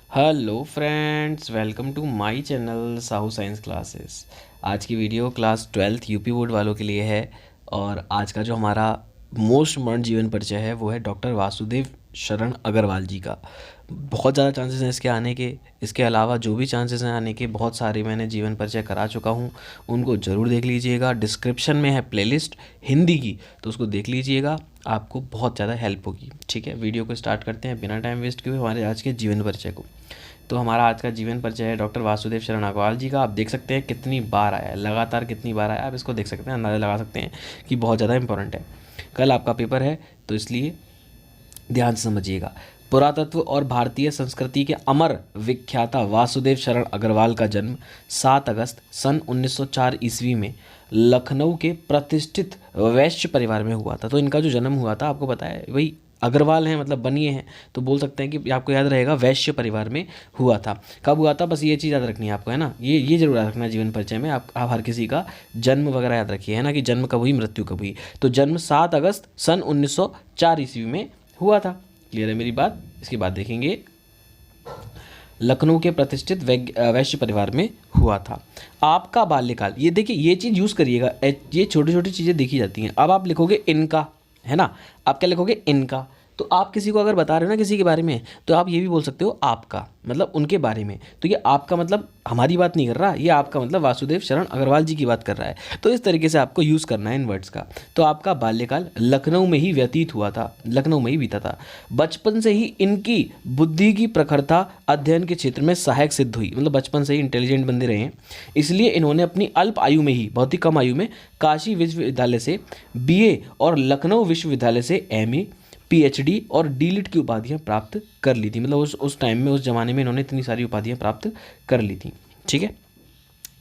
Hello friends, welcome to my channel Sahu science classes. आज की video class 12th UP board वालों के लिए है। और आज का जो हमारा मोस्ट इम्पॉर्टेंट जीवन परिचय है वो है डॉक्टर वासुदेव शरण अग्रवाल जी का। बहुत ज़्यादा चांसेस हैं इसके आने के। इसके अलावा जो भी चांसेस हैं आने के, बहुत सारे मैंने जीवन परिचय करा चुका हूँ, उनको ज़रूर देख लीजिएगा। डिस्क्रिप्शन में है प्लेलिस्ट हिंदी की, तो उसको देख लीजिएगा, आपको बहुत ज़्यादा हेल्प होगी। ठीक है, वीडियो को स्टार्ट करते हैं बिना टाइम वेस्ट किए हमारे आज के जीवन परिचय को। तो हमारा आज का जीवन परिचय है डॉक्टर वासुदेव शरण अग्रवाल जी का। आप देख सकते हैं कितनी बार आया है, लगातार कितनी बार आया है, आप इसको देख सकते हैं, अंदाज़ा लगा सकते हैं कि बहुत ज़्यादा इंपॉर्टेंट है। कल आपका पेपर है तो इसलिए ध्यान से समझिएगा। पुरातत्व और भारतीय संस्कृति के अमर विख्याता वासुदेव शरण अग्रवाल का जन्म 7 अगस्त सन 1904 ईस्वी में लखनऊ के प्रतिष्ठित वैश्य परिवार में हुआ था। तो इनका जो जन्म हुआ था, आपको पता है वही अग्रवाल हैं, मतलब बनिए हैं, तो बोल सकते हैं कि आपको याद रहेगा वैश्य परिवार में हुआ था। कब हुआ था, बस ये चीज़ याद रखनी है आपको, है ना। ये जरूर याद रखना जीवन परिचय में। आप हर किसी का जन्म वगैरह याद रखिए, है ना, कि जन्म कब हुई, मृत्यु कब हुई। तो जन्म 7 अगस्त सन 1904 ईस्वी में हुआ था। क्लियर है मेरी बात। इसके बाद देखेंगे, लखनऊ के प्रतिष्ठित वैश्य परिवार में हुआ था। आपका बाल्यकाल, ये देखिए, ये चीज़ यूज़ करिएगा, ये छोटी छोटी चीज़ें देखी जाती हैं। अब आप लिखोगे इनका, है ना, आप क्या लिखोगे, इनका। तो आप किसी को अगर बता रहे हो ना किसी के बारे में, तो आप ये भी बोल सकते हो आपका, मतलब उनके बारे में। तो ये आपका मतलब हमारी बात नहीं कर रहा, ये आपका मतलब वासुदेव शरण अग्रवाल जी की बात कर रहा है। तो इस तरीके से आपको यूज़ करना है इन वर्ड्स का। तो आपका बाल्यकाल लखनऊ में ही व्यतीत हुआ था, लखनऊ में ही बीता था। बचपन से ही इनकी बुद्धि की प्रखरता अध्ययन के क्षेत्र में सहायक सिद्ध हुई, मतलब बचपन से ही इंटेलिजेंट बंदे रहे हैं। इसलिए इन्होंने अपनी अल्प आयु में ही, बहुत ही कम आयु में, काशी विश्वविद्यालय से बीए और लखनऊ विश्वविद्यालय से एमए, पीएचडी और डीलिट की उपाधियां प्राप्त कर ली थी। मतलब उस टाइम में, उस जमाने में इन्होंने इतनी सारी उपाधियां प्राप्त कर ली थी। ठीक है,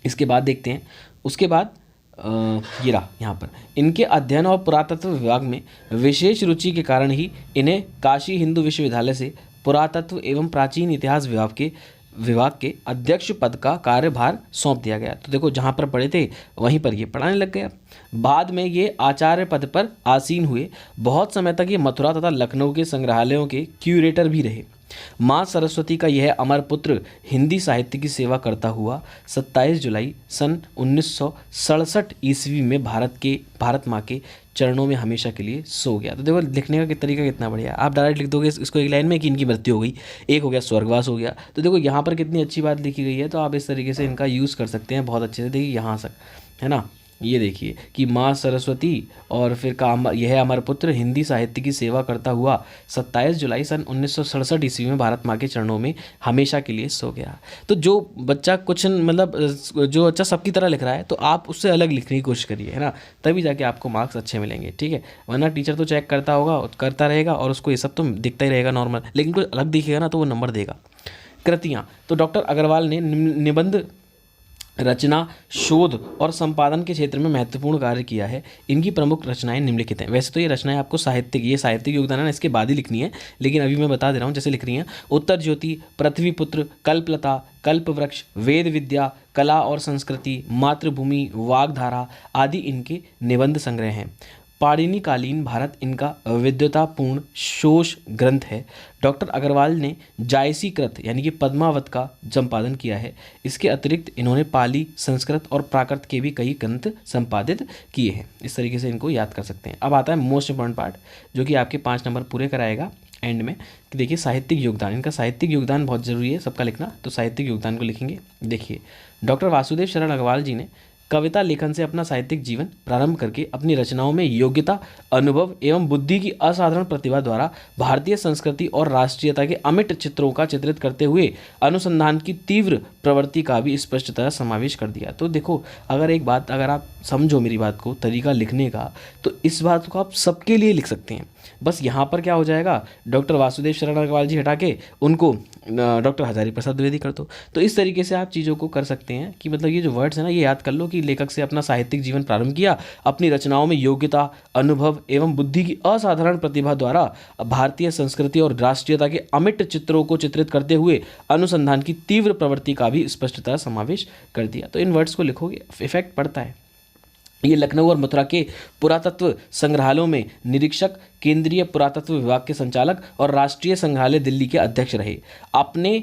इसके बाद देखते हैं। उसके बाद ये रहा यहाँ पर, इनके अध्ययन और पुरातत्व विभाग में विशेष रुचि के कारण ही इन्हें काशी हिंदू विश्वविद्यालय से पुरातत्व एवं प्राचीन इतिहास विभाग के अध्यक्ष पद का कार्यभार सौंप दिया गया। तो देखो, जहाँ पर पढ़े थे वहीं पर ये पढ़ाने लग गया। बाद में ये आचार्य पद पर आसीन हुए। बहुत समय तक ये मथुरा तथा लखनऊ के संग्रहालयों के क्यूरेटर भी रहे। माँ सरस्वती का यह अमर पुत्र हिंदी साहित्य की सेवा करता हुआ 27 जुलाई सन 1967 ईस्वी में भारत माँ के चरणों में हमेशा के लिए सो गया। तो देखो, लिखने का तरीका कितना बढ़िया। आप डायरेक्ट लिख दोगे इसको एक लाइन में कि इनकी मृत्यु हो गई, एक हो गया स्वर्गवास हो गया। तो देखो यहाँ पर कितनी अच्छी बात लिखी गई है। तो आप इस तरीके से इनका यूज़ कर सकते हैं बहुत अच्छे से। देखिए यहाँ तक, है ना, ये देखिए कि माँ सरस्वती और फिर का यह अमर पुत्र हिंदी साहित्य की सेवा करता हुआ 27 जुलाई सन 1967 ईस्वी में भारत माँ के चरणों में हमेशा के लिए सो गया। तो जो बच्चा कुछ मतलब जो बच्चा सबकी तरह लिख रहा है, तो आप उससे अलग लिखने की कोशिश करिए, है ना, तभी जाके आपको मार्क्स अच्छे मिलेंगे। ठीक है, वरना टीचर तो चेक करता रहेगा और उसको ये सब तो दिखता ही रहेगा नॉर्मल, लेकिन कुछ अलग दिखेगा ना तो वो नंबर देगा। कृतियाँ, तो डॉक्टर अग्रवाल ने निबंध रचना, शोध और संपादन के क्षेत्र में महत्वपूर्ण कार्य किया है। इनकी प्रमुख रचनाएं निम्नलिखित हैं। वैसे तो ये रचनाएं आपको साहित्यिक योगदान है ना, इसके बाद ही लिखनी है, लेकिन अभी मैं बता दे रहा हूँ जैसे लिख रही हैं। उत्तर ज्योति, पृथ्वीपुत्र, कल्पलता, कल्पवृक्ष, वेद विद्या, कला और संस्कृति, मातृभूमि, वाग्धारा आदि इनके निबंध संग्रह हैं। पाणिनिकालीन भारत इनका विद्वतापूर्ण शोध ग्रंथ है। डॉक्टर अग्रवाल ने जायसी कृत यानी कि पद्मावत का संपादन किया है। इसके अतिरिक्त इन्होंने पाली, संस्कृत और प्राकृत के भी कई ग्रंथ संपादित किए हैं। इस तरीके से इनको याद कर सकते हैं। अब आता है मोस्ट इंपॉर्टेंट पार्ट, जो कि आपके 5 नंबर पूरे कराएगा एंड में, कि देखिए साहित्यिक योगदान। इनका साहित्यिक योगदान बहुत ज़रूरी है सबका लिखना, तो साहित्यिक योगदान को लिखेंगे। देखिए, डॉक्टर वासुदेव शरण अग्रवाल जी ने कविता लेखन से अपना साहित्यिक जीवन प्रारंभ करके अपनी रचनाओं में योग्यता, अनुभव एवं बुद्धि की असाधारण प्रतिभा द्वारा भारतीय संस्कृति और राष्ट्रीयता के अमिट चित्रों का चित्रित करते हुए अनुसंधान की तीव्र प्रवृत्ति का भी स्पष्टतः समावेश कर दिया। तो देखो, अगर आप समझो मेरी बात को, तरीका लिखने का, तो इस बात को आप सबके लिए लिख सकते हैं। बस यहाँ पर क्या हो जाएगा, डॉक्टर वासुदेव शरण अग्रवाल जी हटा के उनको डॉक्टर हजारी प्रसाद द्विवेदी कर दो। तो इस तरीके से आप चीज़ों को कर सकते हैं कि मतलब ये जो वर्ड्स हैं ना, ये याद कर लो कि लेखक से अपना साहित्यिक जीवन प्रारंभ किया, अपनी रचनाओं में योग्यता, अनुभव एवं बुद्धि की असाधारण प्रतिभा द्वारा भारतीय संस्कृति और राष्ट्रीयता के अमिट चित्रों को चित्रित करते हुए अनुसंधान की तीव्र प्रवृत्ति का भी स्पष्टतः समावेश कर दिया। तो इन वर्ड्स को लिखोगे, इफेक्ट पड़ता है। ये लखनऊ और मथुरा के पुरातत्व संग्रहालयों में निरीक्षक, केंद्रीय पुरातत्व विभाग के संचालक और राष्ट्रीय संग्रहालय दिल्ली के अध्यक्ष रहे। अपने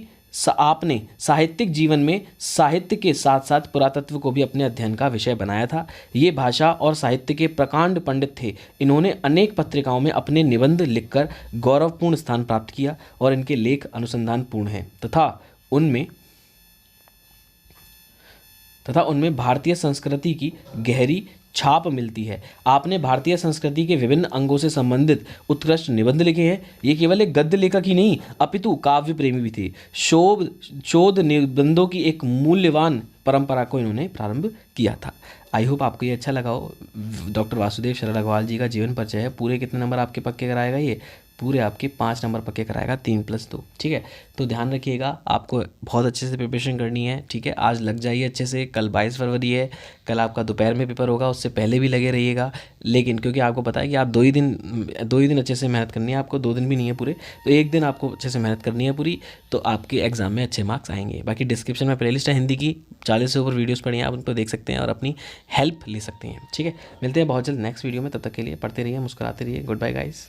आपने साहित्यिक जीवन में साहित्य के साथ साथ पुरातत्व को भी अपने अध्ययन का विषय बनाया था। ये भाषा और साहित्य के प्रकांड पंडित थे। इन्होंने अनेक पत्रिकाओं में अपने निबंध लिखकर गौरवपूर्ण स्थान प्राप्त किया और इनके लेख अनुसंधानपूर्ण हैं तथा उनमें भारतीय संस्कृति की गहरी छाप मिलती है। आपने भारतीय संस्कृति के विभिन्न अंगों से संबंधित उत्कृष्ट निबंध लिखे हैं। ये केवल एक गद्य लेखक ही नहीं अपितु काव्य प्रेमी भी थे। शोध निबंधों की एक मूल्यवान परंपरा को इन्होंने प्रारंभ किया था। आई होप आपको ये अच्छा लगा हो। डॉक्टर वासुदेव शरण अग्रवाल जी का जीवन परिचय है। पूरे कितने नंबर आपके पक्के कराएगा? ये पूरे आपके 5 नंबर पक्के कराएगा, 3+2। ठीक है, तो ध्यान रखिएगा, आपको बहुत अच्छे से प्रिपरेशन करनी है। ठीक है, आज लग जाइए अच्छे से। कल 22 फरवरी है, कल आपका दोपहर में पेपर होगा, उससे पहले भी लगे रहिएगा। लेकिन क्योंकि आपको पता है कि आप 2 ही दिन अच्छे से मेहनत करनी है, आपको 2 दिन भी नहीं है पूरे, तो एक दिन आपको अच्छे से मेहनत करनी है पूरी, तो आपके एग्जाम में अच्छे मार्क्स आएंगे। बाकी डिस्क्रिप्शन में प्लेलिस्ट है हिंदी की, 40 से ऊपर वीडियोस पढ़ी हैं, आप उन पर देख सकते हैं और अपनी हेल्प ले सकते हैं। ठीक है, मिलते हैं बहुत जल्द नेक्स्ट वीडियो में। तब तक के लिए पढ़ते रहिए, मुस्कुराते रहिए। Goodbye guys.